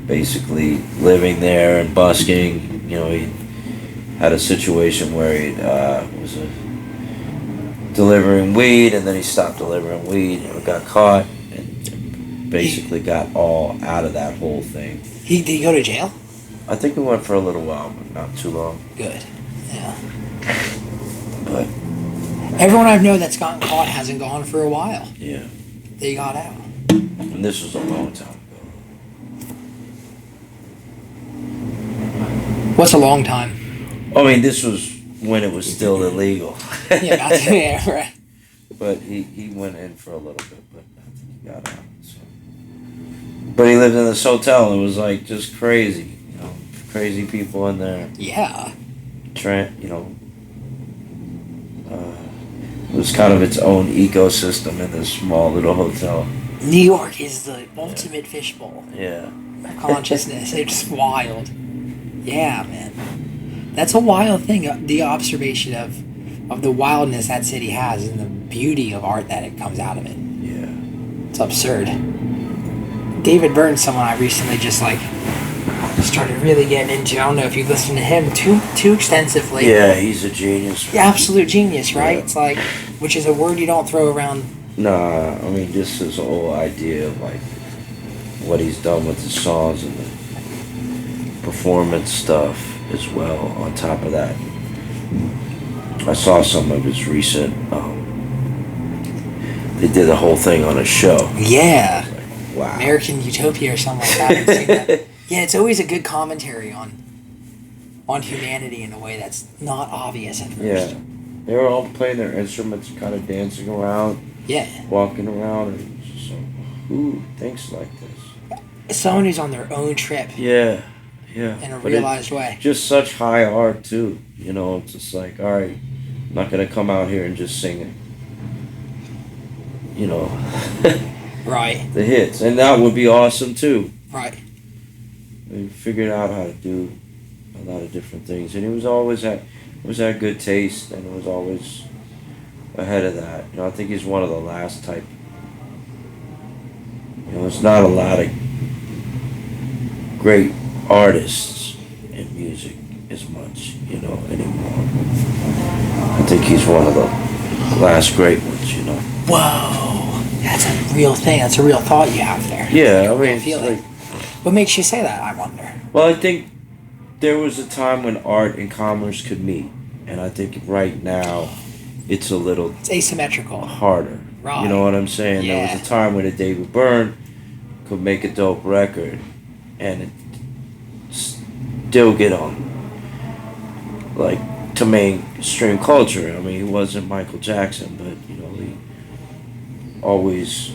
basically living there and busking. He had a situation where he was delivering weed, and then he stopped delivering weed and got caught, and basically got all out of that whole thing. Did he go to jail? I think he went for a little while, but not too long. Good. Yeah. But everyone I've known that's gotten caught hasn't gone for a while. Yeah. They got out. And this was a long time ago. What's a long time? I mean, this was when it was still illegal. Yeah, right. But he went in for a little bit, but I think he got out. So. But he lived in this hotel. It was like just crazy, crazy people in there. Yeah. It was kind of its own ecosystem in this small little hotel. New York is the ultimate fishbowl Yeah. of consciousness. It's wild. Yeah, man. That's a wild thing. The observation of the wildness that city has and the beauty of art that it comes out of it. Yeah. It's absurd. David Byrne's someone I recently just like started really getting into. I don't know if you've listened to him too extensively. Yeah, he's a genius. Yeah, absolute genius, right? Yeah. It's like, which is a word you don't throw around. Nah, I mean, just his whole idea of like what he's done with the songs and the performance stuff as well. On top of that, I saw some of his recent. They did the whole thing on a show. Yeah. Like, wow. American Utopia or something like that. I've seen that. Yeah, it's always a good commentary on humanity in a way that's not obvious at first. Yeah, they were all playing their instruments, kind of dancing around, Yeah. walking around, and it's just like, who thinks like this? Someone who's on their own trip Yeah, yeah. in a But realized way. just such high art too. You know, it's just like, all right, I'm not gonna come out here and just sing it. You know, Right. the hits, and that would be awesome too. Right. He figured out how to do a lot of different things, and he was always had good taste, and was always ahead of that. You know, I think he's one of the last type. You know, there's not a lot of great artists in music as much, you know, anymore. I think he's one of the last great ones, you know. Whoa. That's a real thing. That's a real thought you have there. Yeah, I mean, it's Feeling. like, What makes you say that, I wonder? well, I think there was a time when art and commerce could meet, and I think right now it's a little It's asymmetrical. harder. Right. You know what I'm saying? There Yeah. was a time when a David Byrne could make a dope record and it still get on, like, to mainstream culture. I mean, he wasn't Michael Jackson, but, you know, he always,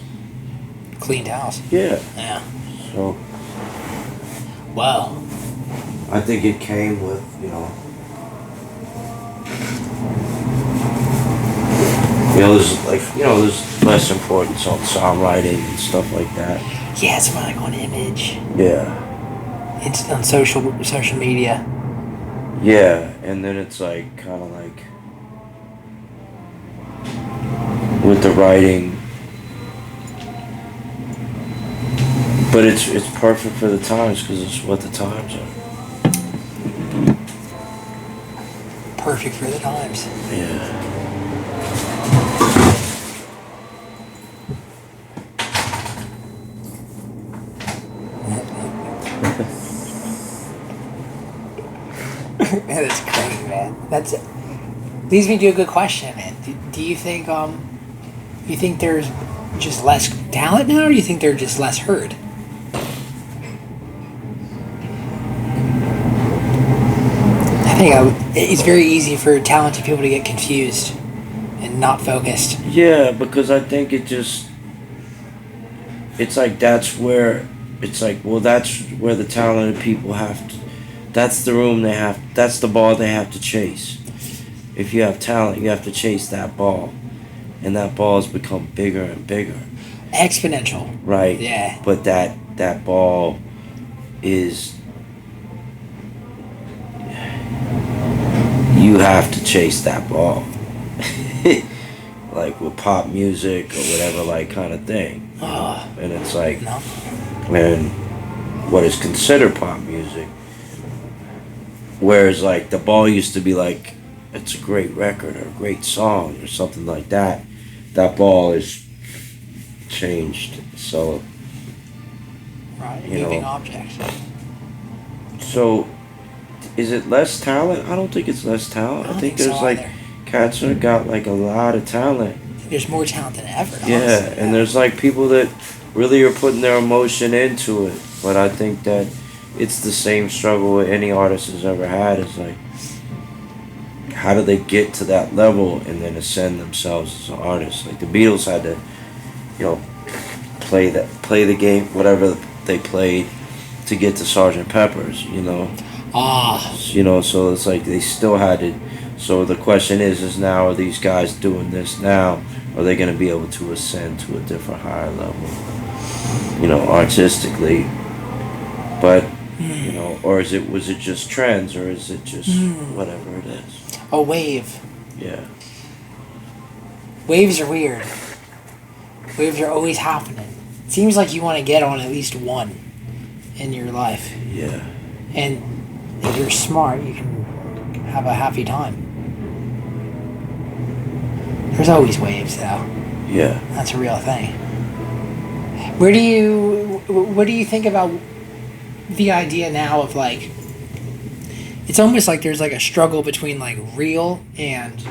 Cleaned house. yeah. Yeah. So Wow. I think it came with, you know, there's less importance on songwriting and stuff like that. Yeah, it's more like on image. Yeah. It's on social media. Yeah, and then it's like kind of like with the writing, but it's perfect for the times because it's what the times are. Perfect for the times. Yeah. That's great, man. That's leads me to a good question, man. Do you think there's just less talent now, or do you think they're just less heard? I think it's very easy for talented people to get confused and not focused. Yeah, because I think it's like that's where the talented people have to, that's the room that's the ball they have to chase. If you have talent, you have to chase that ball. And that ball has become bigger and bigger. Exponential. Right? Yeah. But that ball is, you have to chase that ball. Like with pop music or whatever, like, kind of thing. And it's like, No. and what is considered pop music, whereas like the ball used to be like, it's a great record or a great song or something like that. That ball is changed. So, Right. You Moving know. objects. so is it less talent? I don't think it's less talent. I don't I think think there's so like either. cats that got like a lot of talent. There's more talent than ever. Yeah, honestly. and there's like people that really are putting their emotion into it. But I think that it's the same struggle any artist has ever had. Is like, how do they get to that level and then ascend themselves as an artist? Like the Beatles had to, you know, play the game, whatever they played, to get to Sgt. Pepper's. You know, Ah, you know. So it's like they still had to So the question is now, are these guys doing this now? Are they going to be able to ascend to a different higher level, artistically? But, or was it just trends, or is it just whatever it is? A wave. Yeah. Waves are weird. Waves are always happening. It seems like you want to get on at least one in your life. Yeah. And if you're smart, you can have a happy time. There's always waves, though. Yeah. That's a real thing. What do you think about the idea now of like, it's almost like there's like a struggle between like real and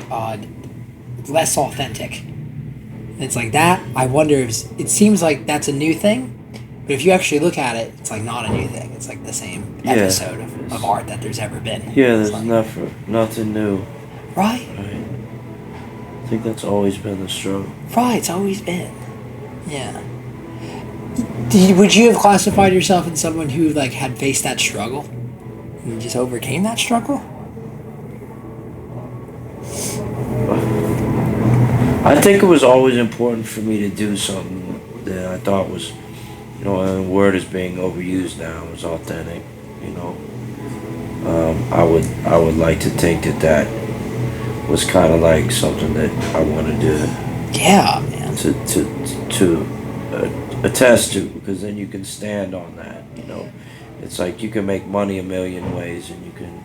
less authentic. And it's like that. I wonder if it seems like that's a new thing, but if you actually look at it, it's like not a new thing. It's like the same episode of art that there's ever been. Yeah, there's like, nothing new. Right? Right. I think that's always been the struggle. Right, it's always been. Yeah. Would you have classified yourself as someone who like had faced that struggle and just overcame that struggle? I think it was always important for me to do something that I thought was, and the word is being overused now, was authentic. I would like to think that was kind of like something that I wanted to. Yeah, man. To attest to, because then you can stand on that. It's like you can make money a million ways and you can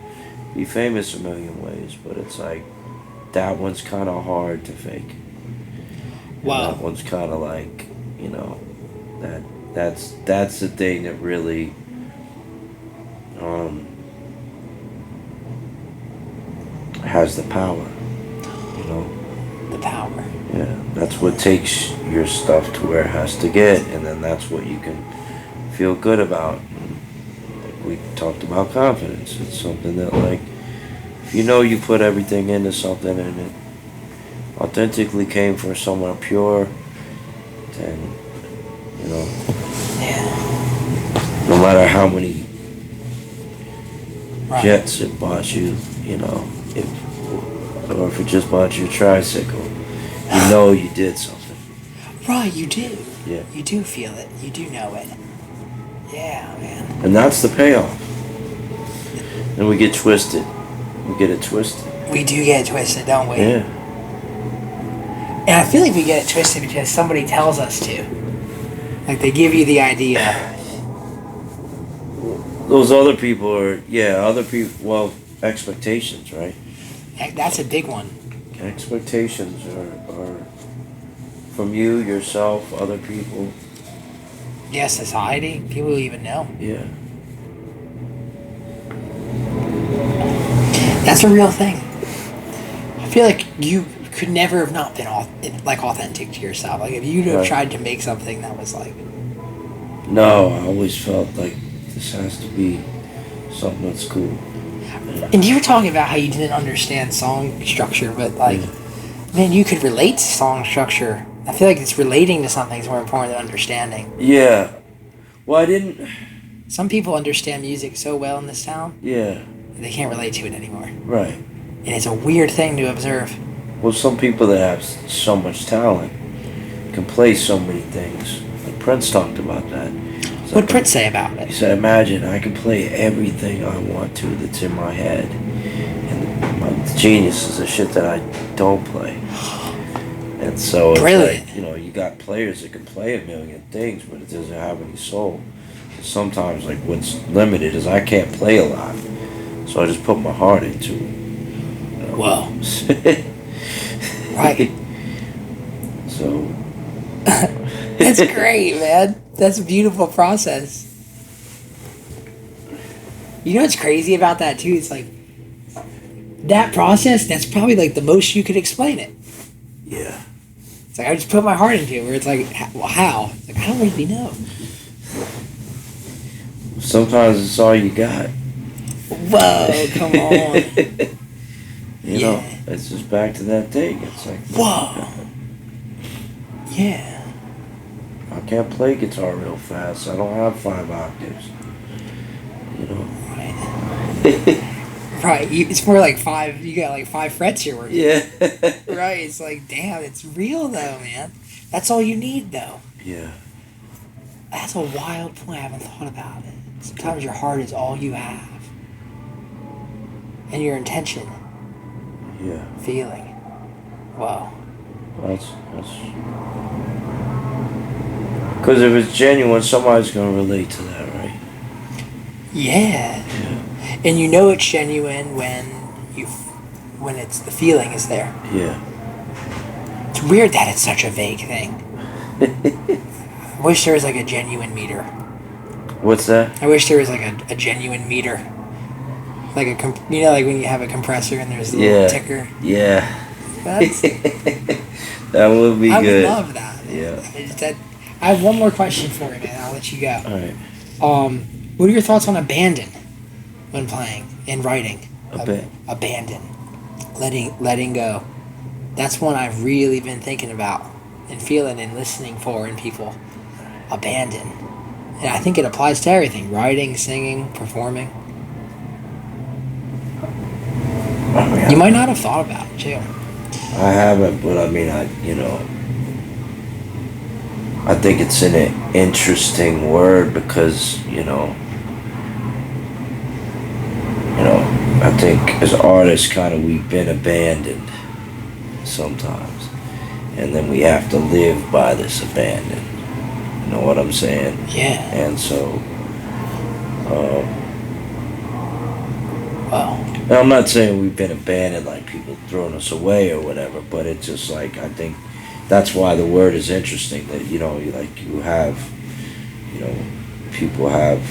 be famous a million ways, but it's like that one's kind of hard to fake. Wow. That one's kind of like, that's the thing that really has the power. The power. Yeah, that's what takes your stuff to where it has to get, and then that's what you can feel good about. Like we talked about confidence. It's something that, like, if you put everything into something and it authentically came from somewhere pure, then, no matter how many jets it bought you, or if it just bought you a tricycle, you did something. Right, you do. Yeah. You do feel it. You do know it. Yeah, man. And that's the payoff. And we get twisted. We get it twisted. We do get it twisted, don't we? Yeah. And I feel like we get it twisted because somebody tells us to. Like they give you the idea. Those other people are, expectations, right? That's a big one. Expectations are from you, yourself, other people. Yeah, society, people who even know. Yeah. That's a real thing. I feel like you could never have not been authentic to yourself. Like if you'd have tried to make something that was like. No, I always felt like this has to be something that's cool. And you were talking about how you didn't understand song structure, but like, man, you could relate to song structure. I feel like it's relating to something is more important than understanding. Yeah. Well, I didn't. Some people understand music so well in this town. Yeah. They can't relate to it anymore. Right. And it's a weird thing to observe. Well, some people that have so much talent can play so many things. Like Prince talked about that. What did Prince say about it? He said, imagine I can play everything I want to that's in my head. And my genius is the shit that I don't play. And so it's Brilliant. like, you got players that can play a million things, but it doesn't have any soul. Sometimes, like, what's limited is I can't play a lot. So I just put my heart into it. Whoa. Right. So. That's great, man. That's a beautiful process. You know what's crazy about that, too? It's like, that process, that's probably like the most you could explain it. Yeah. It's like, I just put my heart into it, where it's like, well, how? It's like, I don't really know. Sometimes it's all you got. Whoa, come on. It's just back to that thing. It's like, whoa. Yeah. I can't play guitar real fast. I don't have 5 octaves. Right. Right. It's more like 5. You got like 5 frets you're working. Yeah. Right. It's like, damn, it's real though, man. That's all you need though. Yeah. That's a wild point. I haven't thought about it. Sometimes your heart is all you have. And your intention. Yeah. Feeling. Wow. That's because if it's genuine, somebody's gonna relate to that, right? Yeah. And you know it's genuine when it's the feeling is there. Yeah. It's weird that it's such a vague thing. I wish there was like a genuine meter. What's that? I wish there was like a genuine meter. Like you know, like when you have a compressor and there's a little ticker. Yeah. That's, that would be I good. would love that. Yeah. I have one more question for you, man. I'll let you go. All right. What are your thoughts on abandon when playing and writing? Abandon. Letting go. That's one I've really been thinking about and feeling and listening for in people. Abandon. And I think it applies to everything. Writing, singing, performing. You might not have thought about it, too. I haven't, but I mean, I think it's an interesting word because, I think as artists, kind of, we've been abandoned sometimes. And then we have to live by this abandon. You know what I'm saying? Yeah. And so, Wow. now, I'm not saying we've been abandoned, like people throwing us away or whatever, but it's just like, I think that's why the word is interesting, that, people have,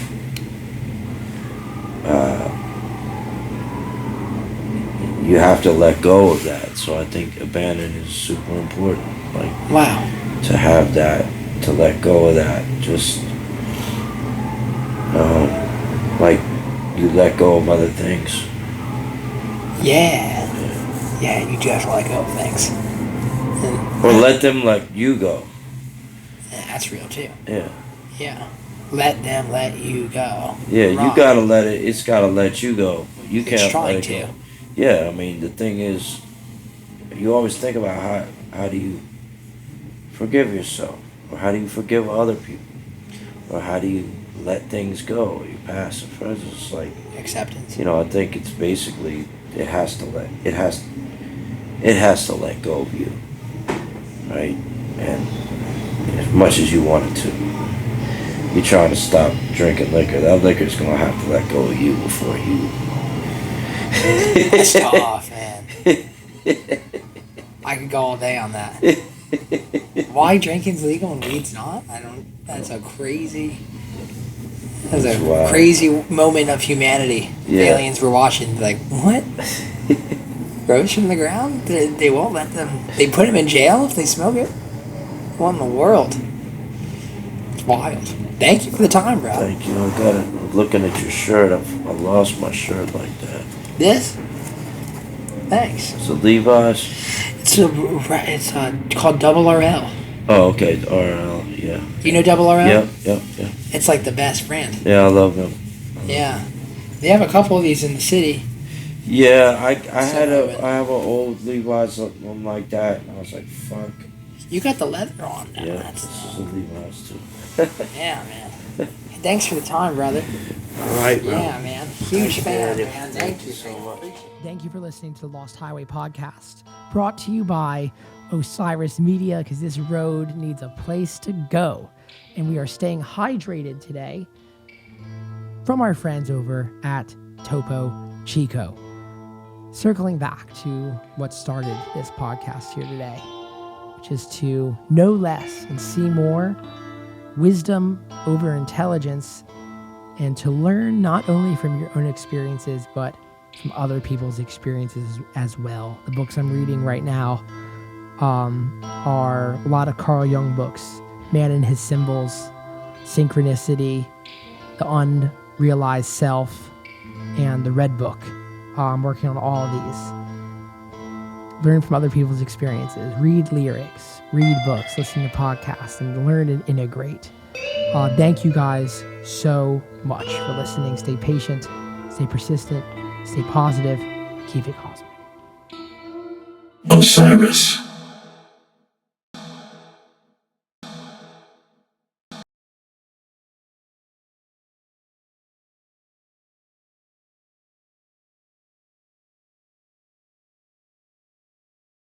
you have to let go of that. So I think abandon is super important. Like, wow. To have that, to let go of that, just, like you let go of other things. Yeah. Yeah, you do have to let go of things. Or let them let you go. Yeah, that's real too. Yeah. Yeah. Let them let you go. Yeah, Right. you gotta let it. It's gotta let you go. You It's can't trying let it to. go. Yeah, I mean the thing is, you always think about how do you forgive yourself, or how do you forgive other people, or how do you let things go, your past and present. It's like Acceptance. I think it's basically it has to let go of you, right? And as much as you want it to. You're trying to stop drinking liquor. That liquor's gonna have to let go of you before you. That's tough, man. I could go all day on that. Why drinking's legal and weed's not? That's a crazy moment of humanity. Yeah. Aliens were watching, like, what? Roach from the ground? They won't let them. They put them in jail if they smoke it? What in the world? It's wild. Thank you for the time, bro. Thank you. I got it. Looking at your shirt, I lost my shirt like that. This? Thanks. It's a Levi's. It's called Double RL. Oh, okay. RL. Yeah. You know Double RL? Yep. It's like the best brand. Yeah, I love them. Yeah. They have a couple of these in the city. Yeah, I have an old Levi's one like that, and I was like, fuck. You got the leather on now. Yeah, this is a Levi's too. Yeah, man. Thanks for the time, brother. All right, bro. Yeah, man. Huge fan, man. Thank you so much. Thank you for listening to the Lost Highway podcast, brought to you by Osiris Media, because this road needs a place to go. And we are staying hydrated today from our friends over at Topo Chico. Circling back to what started this podcast here today, which is to know less and see more, wisdom over intelligence, and to learn not only from your own experiences, but from other people's experiences as well. The books I'm reading right now are a lot of Carl Jung books: Man and His Symbols, Synchronicity, The Unrealized Self, and The Red Book. I'm working on all of these. Learn from other people's experiences, read lyrics, read books, listen to podcasts, and learn and integrate. Thank you guys so much for listening. Stay patient, stay persistent, Stay positive. Keep it cosmic. Osiris.